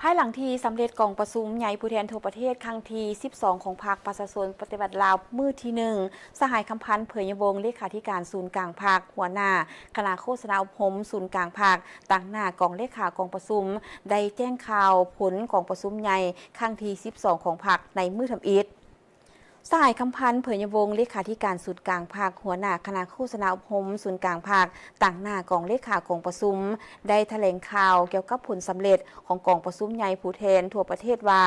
ายหลังทีสำเร็จกองประชุมใหญ่ผู้แทนทั่วประเทศครั้งที่12ของพรรคประชาชนปฏิบัติลาวมือที่1สหายคำพันธ์เผยยวงศ์เลขาธิการศูนย์กลางพรรคหัวหน้าคณะโฆษณาอบรมศูนย์กลางพรรคตั้งหน้ากองเลขากองประชุมได้แจ้งข่าวผลกองประชุมใหญ่ครั้งที่12ของพรรคในมือทำอิฐสหายคำพันธ์เผยยวงศ์เลขาธิการศูนย์กลางภาคหัวหน้าคณะโฆษณาอบรมศูนย์กลางภาคต่างหน้ากองเลขากองประชุมได้แถลงข่าวเกี่ยวกับผลสำเร็จของกองประชุมใหญ่ผู้แทนทั่วประเทศว่า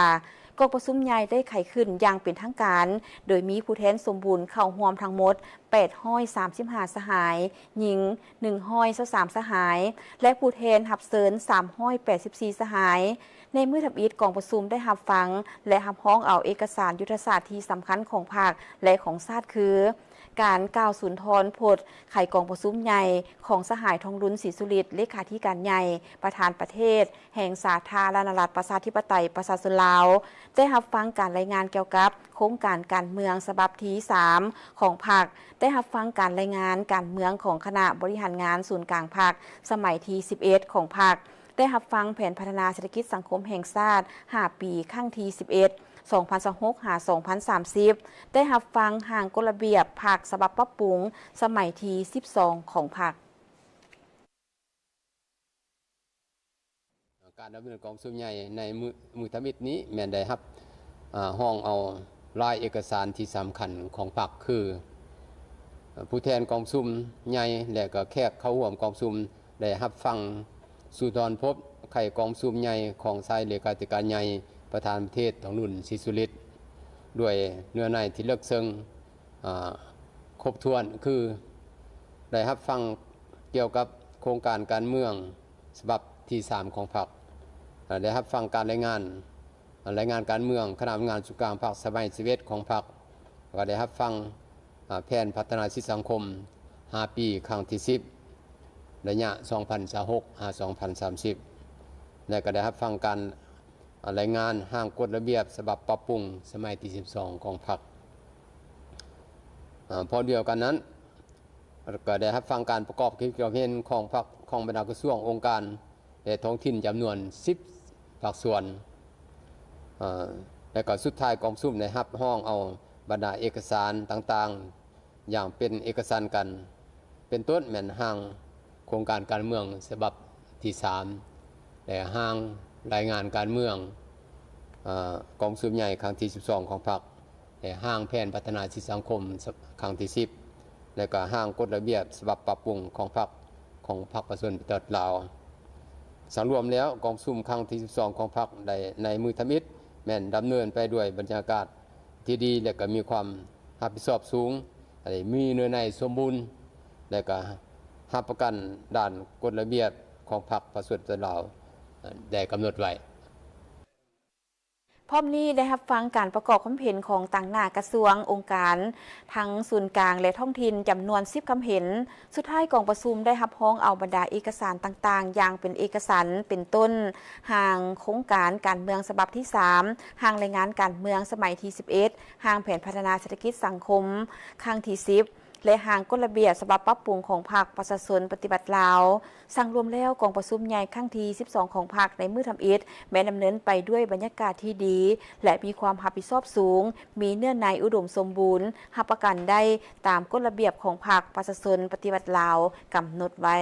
กองประชุมใหญ่ได้ไขขึ้นอย่างเป็นทางการโดยมีผู้แทนสมบูรณ์เข้าร่วมทั้งหมด835สหายหญิง123สหายและผู้แทนหับเสริญ384สหายในมือทับอิฐกองประชุมได้รับฟังและรับพ้องเอาเอกสารยุทธศาสตร์ที่สำคัญของภาคและของชาติคือการกล่าวสุนทรพจน์ไขกองประชุมใหญ่ของสหายทองรุนศรีสุริตเลขาธิการใหญ่ประธานประเทศแห่งสาธารณรัฐประชาธิปไตยประชาชนลาวได้รับฟังการรายงานเกี่ยวกับโครงการการเมืองฉบับที่3ของพรรคได้รับฟังการรายงานการเมืองของคณะบริหารงานศูนย์กลางพรรคสมัยที่11ของพรรคได้รับฟังแผนพัฒนาเศรษฐกิจสังคมแห่งชาติ5ปีครั้งที่11 2026 หา 2030 ได้รับฟังห่างกฎระเบียบพรรคฉบับปรับปรุงสมัยที่12ของพรรคการดำเนินกองประชุมใหญ่ในมือทมิตนี้แม่นได้ครับห้องเอารายเอกสารที่สำคัญของพรรคคือผู้แทนกองประชุมใหญ่และก็แขกเข้าร่วมกองประชุมได้รับฟังสุนทรพจน์ไขกองประชุมใหญ่ของสายเลขาธิการใหญ่ประธานประเทศทองรุ่นศรีสุริตด้วยเนื้อในที่เลิกซึ้งครบถ้วนคือได้รับฟังเกี่ยวกับโครงการการเมืองฉบับที่3ของพรรคได้รับฟังการรายงานการเมืองคณะทำงานสุขการพรรคสมัย11ของพรรคก็ได้รับฟังแผนพัฒนาชีวิตสังคม5ปีครั้งที่10ระยะ 2026-2030 และก็ได้รับฟังการรายงานห้างกฎระเบียบฉบับปรับปรุงสมัยที่12ของพรรคพอเดียวกันนั้นก็ได้รับฟังการประกอบกิจกรรมเห็นของพรรคของบรรดากระทรวงองค์การและท้องถิ่นจำนวน10ภาคส่วนและก็สุดท้ายกองประชุมได้รับห้องเอาบรรดาเอกสารต่างๆอย่างเป็นเอกสารกันเป็นต้นแม่นห้างโครงการการเมืองฉบับที่3และห้างรายงานการเมืองกองประชุมใหญ่ครั้งที่12ของพรรคและห้างแผนพัฒนาชีวิตสังคมครั้งที่10และก็ห้างกฎระเบียบฉบับปรับปรุงของพรรคประชาชนปฏิบัติลาวสรุปแล้วกองประชุมครั้งที่12ของพรรคในมือทมิตแม่นดำเนินไปด้วยบรรยากาศที่ดีและก็มีความรับผิดชอบสูงมีเนื้อในสมบูรณ์และก็รับประกันด้านกฎระเบียบของพรรคประชาชนปฏิบัติลาวได้กำหนดไว้พร้อมนี้ได้รับฟังการประกอบความเห็นของต่างหน้ากระทรวงองค์การทั้งศูนย์กลางและท้องถิ่นจำนวน10ความเห็นสุดท้ายกองประชุมได้รับพ้องเอาบรรดาเอกสารต่างๆอย่างเป็นเอกสารเป็นต้นห่างโครงการการเมืองฉบับที่3ห่างรายงานการเมืองสมัยที่11ห่างแผนพัฒนาเศรษฐกิจสังคมครั้งที่10และห่างกฎระเบียบฉบับปรับปรุงของพรรคประชาชนปฏิบัติลาวสั่งรวมแล้วกองประชุมใหญ่ครั้งที่12ของพรรคในมือทำอิฐแม้ดำเนินไปด้วยบรรยากาศที่ดีและมีความรับผิดชอบสูงมีเนื้อในอุดมสมบูรณ์รับประกันได้ตามกฎระเบียบของพรรคประชาชนปฏิบัติลาวกำหนดไว้